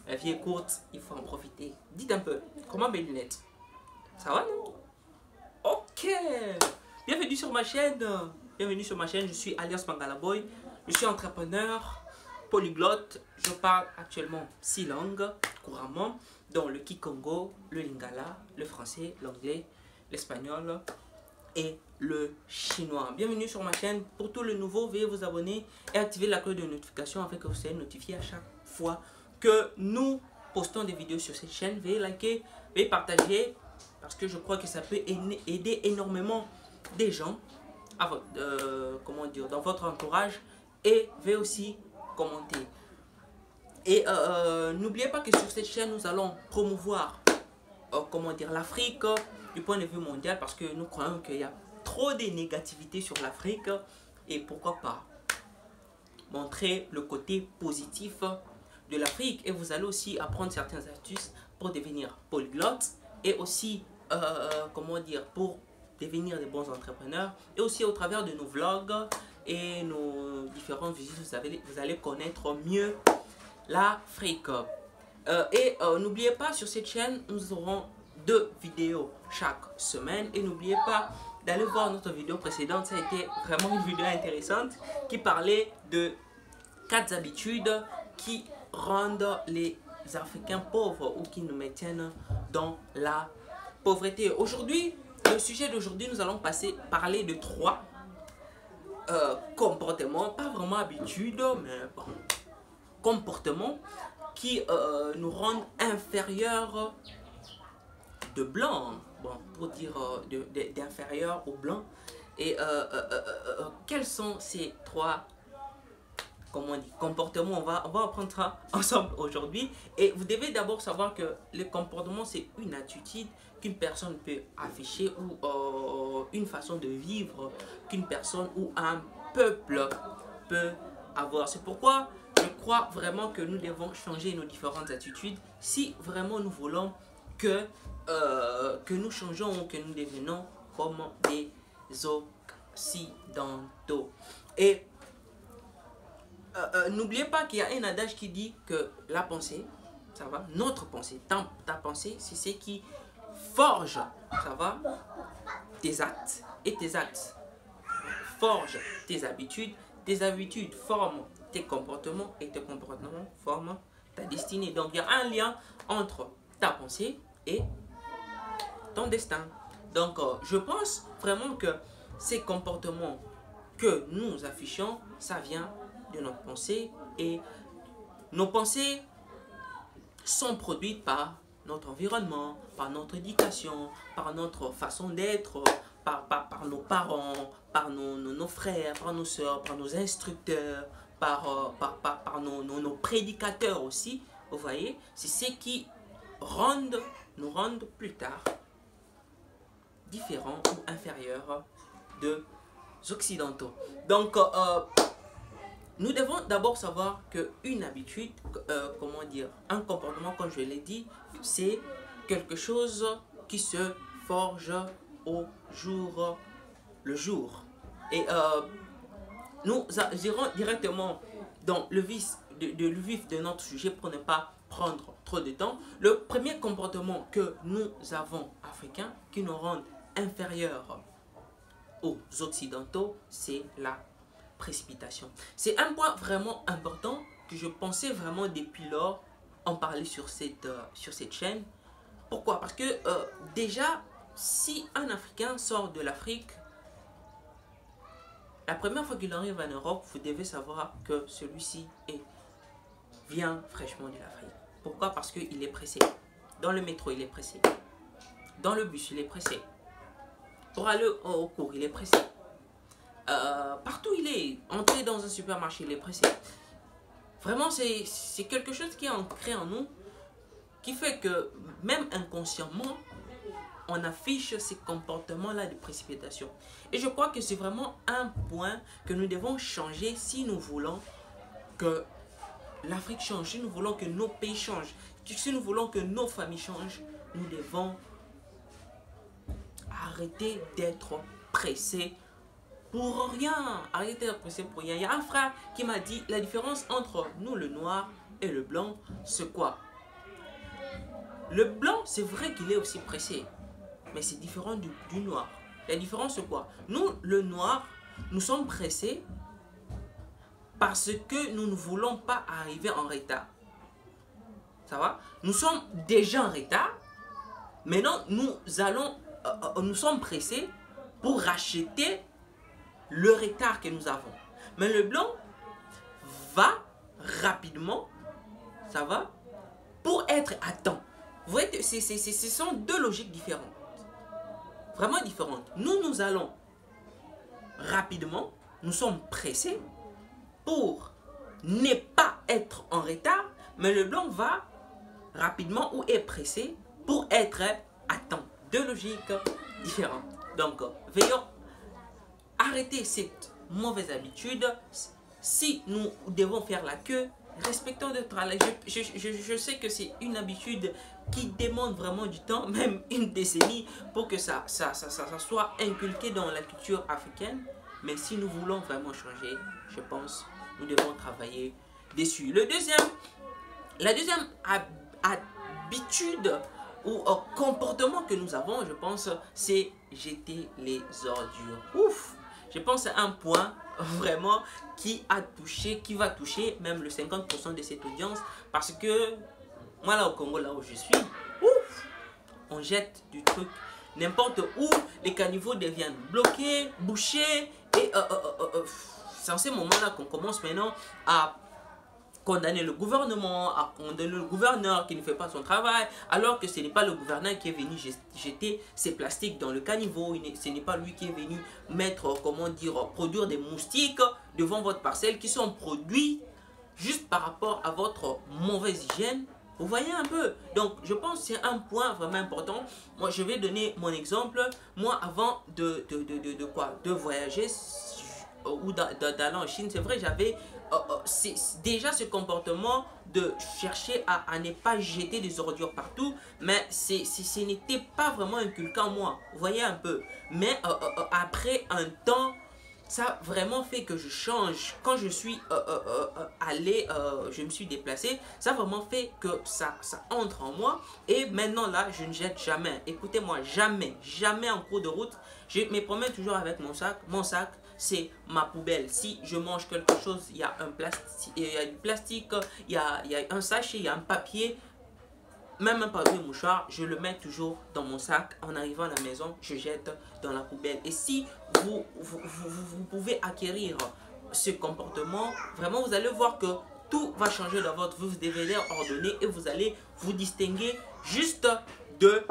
La vie est courte, il faut en profiter. Dites un peu, comment mes lunettes? Ça va, non? Ok. Bienvenue sur ma chaîne. Bienvenue sur ma chaîne. Je suis alias Mangalaboy. Je suis entrepreneur, polyglotte. Je parle actuellement 6 langues couramment, dont le Kikongo, le Lingala, le français, l'anglais, l'espagnol et le chinois. Bienvenue sur ma chaîne. Pour tout le nouveau, veuillez vous abonner et activer la cloche de notification afin que vous soyez notifié à chaque fois que nous postons des vidéos sur cette chaîne. Veuillez liker, veuillez partager parce que je crois que ça peut aider énormément des gens à votre, comment dire, dans votre entourage, et veuillez aussi commenter. Et n'oubliez pas que sur cette chaîne, nous allons promouvoir comment dire, l'Afrique du point de vue mondial, parce que nous croyons qu'il y a trop de négativité sur l'Afrique, et pourquoi pas montrer le côté positif de l'Afrique. Et vous allez aussi apprendre certaines astuces pour devenir polyglotte et aussi comment dire, pour devenir des bons entrepreneurs, et aussi au travers de nos vlogs et nos différentes visites, vous allez connaître mieux l'Afrique. N'oubliez pas, sur cette chaîne, nous aurons 2 vidéos chaque semaine. Et n'oubliez pas d'aller voir notre vidéo précédente. Ça a été vraiment une vidéo intéressante qui parlait de 4 habitudes qui rendent les Africains pauvres ou qui nous maintiennent dans la pauvreté. Aujourd'hui, le sujet d'aujourd'hui, nous allons parler de 3 comportements, pas vraiment habitudes, mais bon, comportements qui nous rendent inférieurs de blanc, bon, pour dire d'inférieur au blanc. Et quels sont ces 3 comportements? On va apprendre ça ensemble aujourd'hui. Et vous devez d'abord savoir que le comportement, c'est une attitude qu'une personne peut afficher, ou une façon de vivre qu'une personne ou un peuple peut avoir. C'est pourquoi je crois vraiment que nous devons changer nos différentes attitudes si vraiment nous voulons que nous changeons ou que nous devenons comme des Occidentaux. Et n'oubliez pas qu'il y a un adage qui dit que la pensée, ça va, notre pensée, ta pensée, c'est ce qui forge, ça va, tes actes, et tes actes forgent tes habitudes forment tes comportements, et tes comportements forment ta destinée. Donc il y a un lien entre ta pensée et ton destin. Donc je pense vraiment que ces comportements que nous affichons, ça vient de notre pensée, et nos pensées sont produites par notre environnement, par notre éducation, par notre façon d'être, par nos parents, par nos frères, par nos soeurs, par nos instructeurs, par nos prédicateurs aussi. Vous voyez, c'est ce qui nous rendent plus tard différents ou inférieurs des Occidentaux. Donc, nous devons d'abord savoir qu'une habitude, comment dire, un comportement, comme je l'ai dit, c'est quelque chose qui se forge au jour le jour. Et nous irons directement dans le vif de notre sujet pour ne pas prendre trop de temps. Le premier comportement que nous avons africains qui nous rendent inférieurs aux Occidentaux, c'est la précipitation. C'est un point vraiment important que je pensais vraiment depuis lors en parler sur cette chaîne. Pourquoi? Parce que déjà, si un Africain sort de l'Afrique, la première fois qu'il arrive en Europe, vous devez savoir que celui-ci vient fraîchement de l'Afrique. Pourquoi? Parce qu'il est pressé. Dans le métro, il est pressé. Dans le bus, il est pressé. Pour aller au cours, il est pressé. Partout il est, entré dans un supermarché, il est pressé. Vraiment, c'est quelque chose qui est ancré en nous, qui fait que même inconsciemment, on affiche ces comportements-là de précipitation. Et je crois que c'est vraiment un point que nous devons changer si nous voulons que l'Afrique change, si nous voulons que nos pays changent, si nous voulons que nos familles changent. Nous devons arrêter d'être pressés pour rien. Arrêtez d'être pressés pour rien. Il y a un frère qui m'a dit la différence entre nous, le noir, et le blanc, c'est quoi? Le blanc, c'est vrai qu'il est aussi pressé, mais c'est différent du noir. La différence, c'est quoi? Nous, le noir, nous sommes pressés parce que nous ne voulons pas arriver en retard. Ça va? Nous sommes déjà en retard. Maintenant, nous sommes pressés pour racheter le retard que nous avons. Mais le blanc va rapidement, ça va, pour être à temps. Vous voyez, ce sont deux logiques différentes. Vraiment différentes. Nous allons rapidement, nous sommes pressés pour ne pas être en retard, mais le blanc va rapidement ou est pressé pour être à temps. Deux logiques différentes. Donc, veillons arrêter cette mauvaise habitude. Si nous devons faire la queue, respectons le travail. Je sais que c'est une habitude qui demande vraiment du temps, même une décennie, pour que ça soit inculqué dans la culture africaine. Mais si nous voulons vraiment changer, je pense nous devons travailler dessus. La deuxième habitude ou comportement que nous avons, je pense, c'est jeter les ordures. Ouf! Je pense à un point vraiment qui va toucher même le 50% de cette audience, parce que moi là au Congo, là où je suis, ouf, on jette du truc n'importe où, les caniveaux deviennent bloqués, bouchés, et c'est en ces moments-là qu'on commence maintenant à condamner le gouvernement, à condamner le gouverneur qui ne fait pas son travail, alors que ce n'est pas le gouverneur qui est venu jeter ses plastiques dans le caniveau, ce n'est pas lui qui est venu mettre, comment dire, produire des moustiques devant votre parcelle qui sont produits juste par rapport à votre mauvaise hygiène. Vous voyez un peu? Donc, je pense que c'est un point vraiment important. Moi, je vais donner mon exemple. Moi, avant de voyager ou d'aller en Chine, c'est vrai, j'avais déjà ce comportement de chercher à ne pas jeter des ordures partout, mais ce n'était pas vraiment inculqué en moi. Vous voyez un peu? Mais après un temps, ça a vraiment fait que je change. Quand je suis je me suis déplacé, ça a vraiment fait que ça entre en moi. Et maintenant là, je ne jette jamais. Écoutez-moi, jamais en cours de route, je me promets toujours avec mon sac. Mon sac, c'est ma poubelle. Si je mange quelque chose, il y a du plastique, il y a un sachet, il y a un papier, même un papier mouchoir, je le mets toujours dans mon sac. En arrivant à la maison, je jette dans la poubelle. Et si vous pouvez acquérir ce comportement, vraiment vous allez voir que tout va changer dans votre vie. Vous devez ordonner et vous allez vous distinguer juste de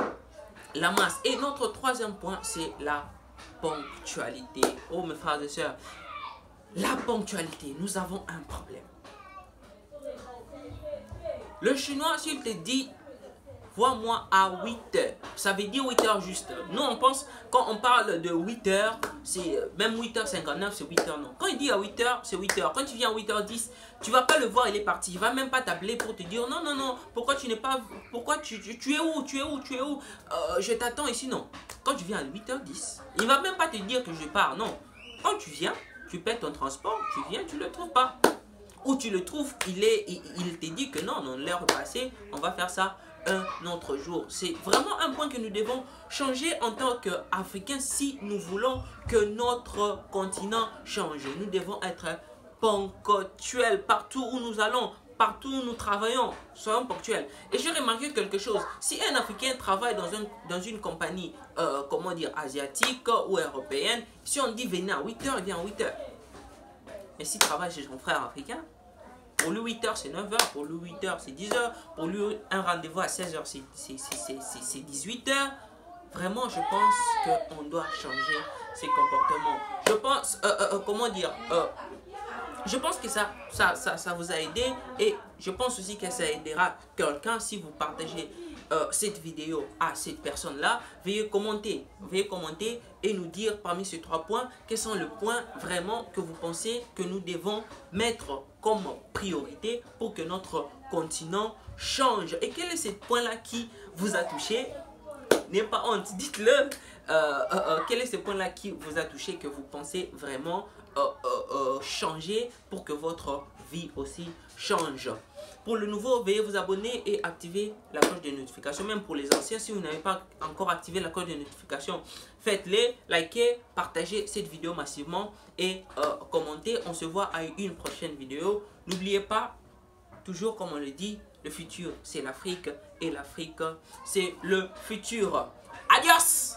la masse. Et notre troisième point, c'est la ponctualité. Oh mes frères et sœurs, la ponctualité, nous avons un problème. Le chinois, s'il te dit vois-moi à 8 heures, ça veut dire 8 heures juste. Nous on pense, quand on parle de 8 heures, c'est même 8h59, c'est 8 heures, non. Quand il dit à 8 heures, c'est 8 heures. Quand tu viens à 8h10, tu vas pas le voir, il est parti. Il va même pas t'appeler pour te dire non, pourquoi tu n'es pas, pourquoi tu es où, je t'attends ici, non. Quand tu viens à 8h10, il va même pas te dire que je pars, non. Quand tu viens, tu paies ton transport, tu viens, tu le trouves pas. Ou tu le trouves, il te dit que non, l'heure est passée, on va faire ça un autre jour. C'est vraiment un point que nous devons changer en tant qu'Africains si nous voulons que notre continent change. Nous devons être ponctuels partout où nous allons, partout où nous travaillons. Soyons ponctuels. Et j'ai remarqué quelque chose. Si un Africain travaille dans une compagnie, comment dire, asiatique ou européenne, si on dit venez à 8 heures, il vient à 8 heures. Mais s'il travaille chez son frère africain, pour lui 8 heures c'est 9 heures, pour lui 8 heures c'est 10 heures, pour lui un rendez-vous à 16 heures c'est 18 heures. Vraiment, je pense qu'on doit changer ces comportements. Je pense, comment dire, je pense que ça vous a aidé, et je pense aussi que ça aidera quelqu'un si vous partagez cette vidéo à cette personne-là. Veuillez commenter et nous dire parmi ces 3 points, quels sont les points vraiment que vous pensez que nous devons mettre comme priorité pour que notre continent change. Et quel est ce point-là qui vous a touché? N'ayez pas honte, dites-le. Quel est ce point-là qui vous a touché, que vous pensez vraiment changer pour que votre vie aussi change? Pour le nouveau, veuillez vous abonner et activer la cloche de notification. Même pour les anciens, si vous n'avez pas encore activé la cloche de notification, faites-les, likez, partagez cette vidéo massivement et commentez. On se voit à une prochaine vidéo. N'oubliez pas, toujours comme on le dit, le futur c'est l'Afrique et l'Afrique c'est le futur. Adios!